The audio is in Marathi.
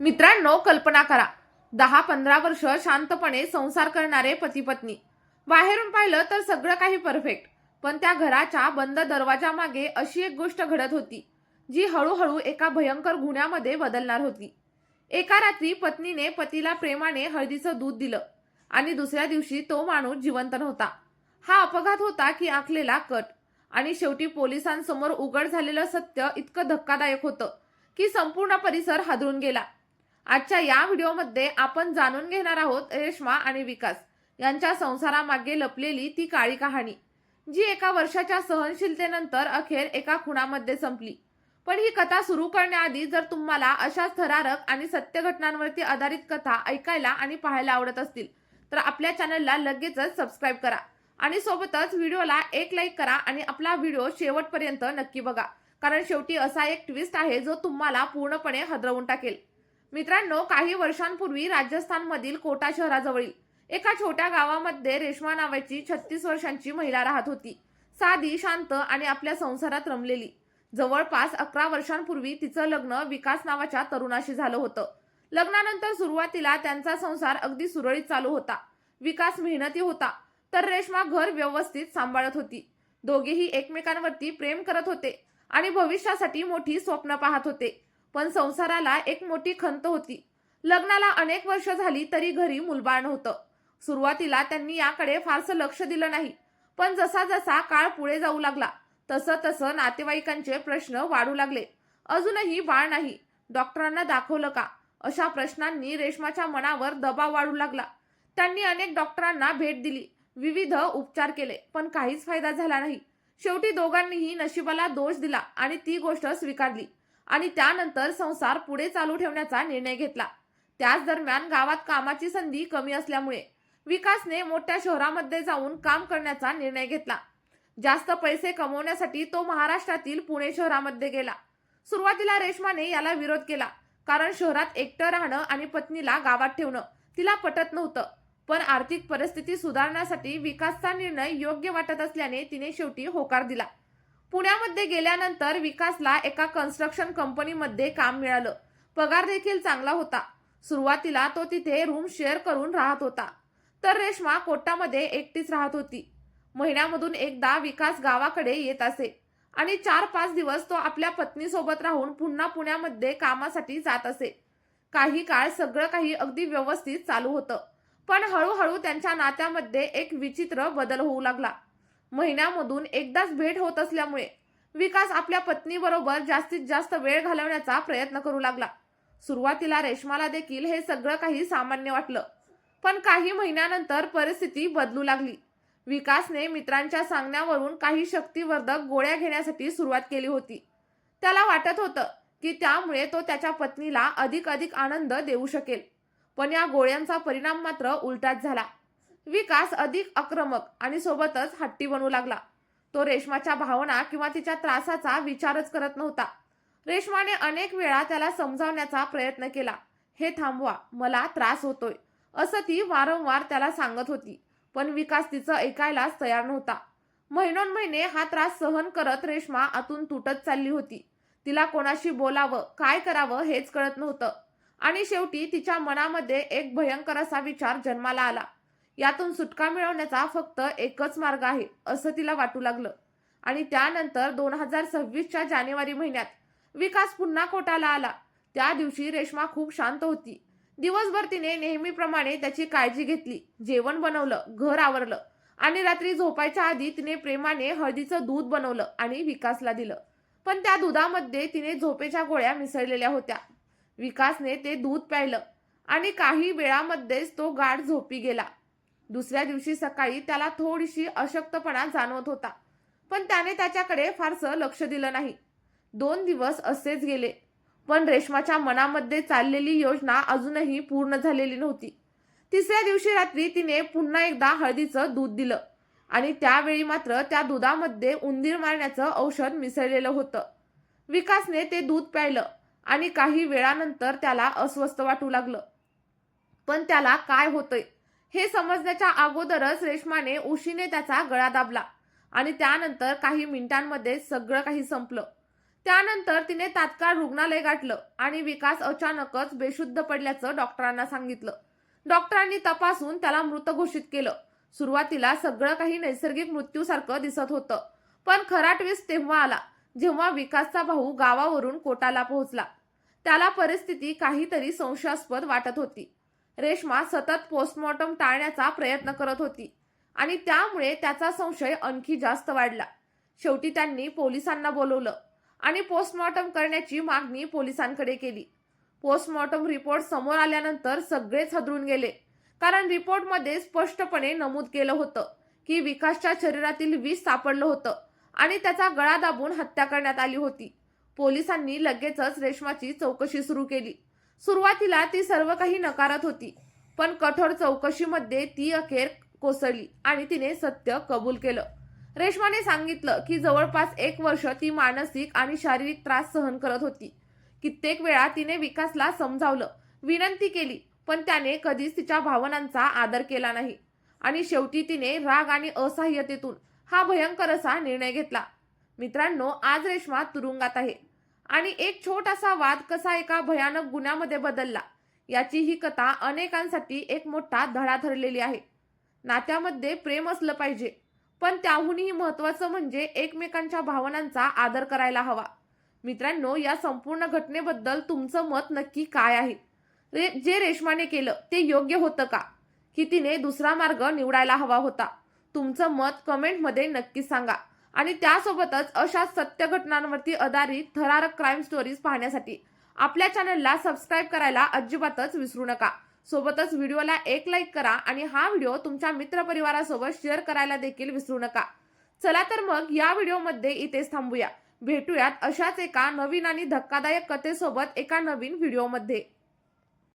मित्रांनो, कल्पना करा, 10-15 वर्ष शांतपणे संसार करणारे पती पत्नी. बाहेरून पाहिलं तर सगळं काही परफेक्ट, पण त्या घराच्या बंद दरवाजामागे अशी एक गोष्ट घडत होती, जी हळूहळू एका भयंकर गुन्ह्यामध्ये बदलणार होती. एका रात्री पत्नीने पतीला प्रेमाने हळदीचं दूध दिलं आणि दुसऱ्या दिवशी तो माणूस जिवंत नव्हता. हा अपघात होता की आखलेला कट? आणि शेवटी पोलिसांसमोर उघड झालेलं सत्य इतकं धक्कादायक होतं की संपूर्ण परिसर हादरून गेला. आजच्या या व्हिडिओमध्ये आपण जाणून घेणार आहोत रेश्मा आणि विकास यांच्या संसारामागे लपलेली ती काळी कहाणी, जी एका वर्षाच्या सहनशीलतेनंतर अखेर एका खुनामध्ये संपली. पण ही कथा सुरू करण्याआधी जर तुम्हाला अशाच थरारक आणि सत्य घटनांवरती आधारित कथा ऐकायला आणि पाहायला आवडत असतील तर आपल्या चॅनलला लगेचच सबस्क्राईब करा आणि सोबतच व्हिडिओला एक लाईक करा आणि आपला व्हिडिओ शेवटपर्यंत नक्की बघा, कारण शेवटी असा एक ट्विस्ट आहे जो तुम्हाला पूर्णपणे हादरवून टाकेल. मित्रांनो, काही वर्षांपूर्वी राजस्थानमधील कोटा शहराजवळील एका छोट्या गावामध्ये रेश्मा नावाची 36 वर्षांची महिला राहत होती. साधी, शांत आणि आपल्या संसारात रमलेली. जवळपास 11 वर्षांपूर्वी तिचं लग्न विकास नावाच्या तरुणाशी झालं होतं. लग्नानंतर सुरुवातीला त्यांचा संसार अगदी सुरळीत चालू होता. विकास मेहनती होता, तर रेश्मा घर व्यवस्थित सांभाळत होती. दोघेही एकमेकांवरती प्रेम करत होते आणि भविष्यासाठी मोठी स्वप्न पाहत होते. पण संसाराला एक मोठी खंत होती. लग्नाला अनेक वर्ष झाली तरी घरी मूलबाळ नव्हतं. सुरुवातीला त्यांनी याकडे फारसं लक्ष दिलं नाही, पण जसा जसा काळ पुढे जाऊ लागला तसं तसं नातेवाईकांचे प्रश्न वाढू लागले. अजूनही बाळ नाही, डॉक्टरांना दाखवलं का, अशा प्रश्नांनी रेश्माच्या मनावर दबाव वाढू लागला. त्यांनी अनेक डॉक्टरांना भेट दिली, विविध उपचार केले, पण काहीच फायदा झाला नाही. शेवटी दोघांनीही नशिबाला दोष दिला आणि ती गोष्ट स्वीकारली आणि त्यानंतर संसार पुढे चालू ठेवण्याचा निर्णय घेतला. त्याच दरम्यान गावात कामाची संधी कमी असल्यामुळे विकासने मोठ्या शहरामध्ये जाऊन काम करण्याचा निर्णय घेतला. जास्त पैसे कमवण्यासाठी तो महाराष्ट्रातील पुणे शहरामध्ये गेला. सुरुवातीला रेश्माने याला विरोध केला, कारण शहरात एकटं राहणं आणि पत्नीला गावात ठेवणं तिला पटत नव्हतं. पण आर्थिक परिस्थिती सुधारण्यासाठी विकासचा निर्णय योग्य वाटत असल्याने तिने शेवटी होकार दिला. पुण्यामध्ये गेल्यानंतर विकासला एका कन्स्ट्रक्शन कंपनीमध्ये काम मिळालं. पगार देखील चांगला होता. सुरुवातीला तो तिथे रूम शेअर करून राहत होता, तर रेश्मा कोटामध्ये एकटीच राहत होती. महिन्यामधून एकदा विकास गावाकडे येत असे आणि 4-5 दिवस तो आपल्या पत्नीसोबत राहून पुन्हा पुण्यामध्ये कामासाठी जात असे. काही काळ सगळं काही अगदी व्यवस्थित चालू होतं, पण हळूहळू त्यांच्या नात्यामध्ये एक विचित्र बदल होऊ लागला. महिन्यामधून एकदाच भेट होत असल्यामुळे विकास आपल्या पत्नीबरोबर जास्तीत जास्त वेळ घालवण्याचा प्रयत्न करू लागला. सुरुवातीला रेश्माला देखील हे सगळं काही सामान्य वाटलं, पण काही महिन्यानंतर परिस्थिती बदलू लागली. विकासने मित्रांच्या सांगण्यावरून काही शक्तिवर्धक गोळ्या घेण्यासाठी सुरुवात केली होती. त्याला वाटत होतं की त्यामुळे तो त्याच्या पत्नीला अधिक आनंद देऊ शकेल, पण या गोळ्यांचा परिणाम मात्र उलटाच झाला. विकास अधिक आक्रमक आणि सोबतच हट्टी बनू लागला. तो रेश्माच्या भावना किंवा तिच्या त्रासाचा विचारच करत नव्हता. रेश्माने अनेक वेळा त्याला समजावण्याचा प्रयत्न केला. हे थांबवा, मला त्रास होतोय, असं ती वारंवार त्याला सांगत होती. पण विकास तिचं ऐकायलाच तयार नव्हता. महिनोन्महिने हा त्रास सहन करत रेश्मा आतून तुटत चालली होती. तिला कोणाशी बोलावं, काय करावं हेच कळत नव्हतं. आणि शेवटी तिच्या मनामध्ये एक भयंकर असा विचार जन्माला आला. यातून सुटका मिळवण्याचा फक्त एकच मार्ग आहे, असं तिला वाटू लागलं. आणि त्यानंतर 2026च्या जानेवारी महिन्यात विकास पुन्हा कोटाला आला. त्या दिवशी रेश्मा खूप शांत होती. दिवसभर तिने नेहमीप्रमाणे त्याची काळजी घेतली, जेवण बनवलं, घर आवरलं आणि रात्री झोपायच्या आधी तिने प्रेमाने हळदीचं दूध बनवलं आणि विकासला दिलं. पण त्या दुधामध्ये तिने झोपेच्या गोळ्या मिसळलेल्या होत्या. विकासने ते दूध प्यायलं आणि काही वेळामध्येच तो गाढ झोपी गेला. दुसऱ्या दिवशी सकाळी त्याला थोडीशी अशक्तपणा जाणवत होता, पण त्याने त्याच्याकडे फारसं लक्ष दिलं नाही. 2 दिवस असेच गेले, पण रेश्माच्या मनामध्ये चाललेली योजना अजूनही पूर्ण झालेली नव्हती. तिसऱ्या दिवशी रात्री तिने पुन्हा एकदा हळदीचं दूध दिलं आणि त्यावेळी मात्र त्या दुधामध्ये उंदीर मारण्याचं औषध मिसळलेलं होतं. विकासने ते दूध प्यायलं आणि काही वेळानंतर त्याला अस्वस्थ वाटू लागलं. पण त्याला काय होतंय हे समजण्याच्या अगोदरच रेश्माने उशीने त्याचा गळा दाबला आणि त्यानंतर काही मिनिटांमध्ये सगळं काही संपलं. त्यानंतर तिने तात्काळ रुग्णालय गाठलं आणि विकास अचानकच बेशुद्ध पडल्याचं डॉक्टरांना सांगितलं. डॉक्टरांनी तपासून त्याला मृत घोषित केलं. सुरुवातीला सगळं काही नैसर्गिक मृत्यूसारखं दिसत होतं, पण खरा ट्विस्ट तेव्हा आला जेव्हा विकासचा भाऊ गावावरून कोटाला पोहोचला. त्याला परिस्थिती काहीतरी संशयास्पद वाटत होती. रेश्मा सतत पोस्टमॉर्टम टाळण्याचा प्रयत्न करत होती आणि त्यामुळे त्याचा संशय आणखी जास्त वाढला. शेवटी त्यांनी पोलिसांना बोलवलं आणि पोस्टमॉर्टम करण्याची मागणी पोलिसांकडे केली. पोस्टमॉर्टम रिपोर्ट समोर आल्यानंतर सगळेच हादरून गेले, कारण रिपोर्टमध्ये स्पष्टपणे नमूद केलं होतं की विकासच्या शरीरातील विष सापडलं होतं आणि त्याचा गळा दाबून हत्या करण्यात आली होती. पोलिसांनी लगेचच रेश्माची चौकशी सुरू केली. सुरुवातीला ती सर्व काही नकारत होती, पण कठोर चौकशीमध्ये ती अखेर कोसळली आणि तिने सत्य कबूल केलं. रेश्माने सांगितलं की जवळपास 1 वर्ष ती मानसिक आणि शारीरिक त्रास सहन करत होती. कित्येक वेळा तिने विकासला समजावलं, विनंती केली, पण त्याने कधीच तिच्या भावनांचा आदर केला नाही आणि शेवटी तिने राग आणि असहाय्यतेतून हा भयंकर असा निर्णय घेतला. मित्रांनो, आज रेश्मा तुरुंगात आहे आणि एक छोटासा वाद कसा एका भयानक गुन्ह्यामध्ये बदलला, याची ही कथा अनेकांसाठी एक मोठा धडा ठरलेली आहे. नात्यामध्ये प्रेम असलं पाहिजे, पण त्याहूनही महत्त्वाचं म्हणजे एकमेकांच्या भावनांचा आदर करायला हवा. मित्रांनो, या संपूर्ण घटनेबद्दल तुमचं मत नक्की काय आहे? जे रेश्माने केलं ते योग्य होतं का, की तिने दुसरा मार्ग निवडायला हवा होता? तुमचं मत कमेंटमध्ये नक्की सांगा आणि त्यासोबतच अशा सत्य घटनांवरती आधारित थरारक क्राईम स्टोरीज पाहण्यासाठी आपल्या चॅनलला सबस्क्राईब करायला अजिबातच विसरू नका. सोबतच व्हिडिओला एक लाईक करा आणि हा व्हिडिओ तुमच्या मित्रपरिवारासोबत शेअर करायला देखील विसरू नका. चला तर मग या व्हिडिओमध्ये इथेच थांबूया. भेटूयात अशाच एका नवीन आणि धक्कादायक कथेसोबत एका नवीन व्हिडिओमध्ये.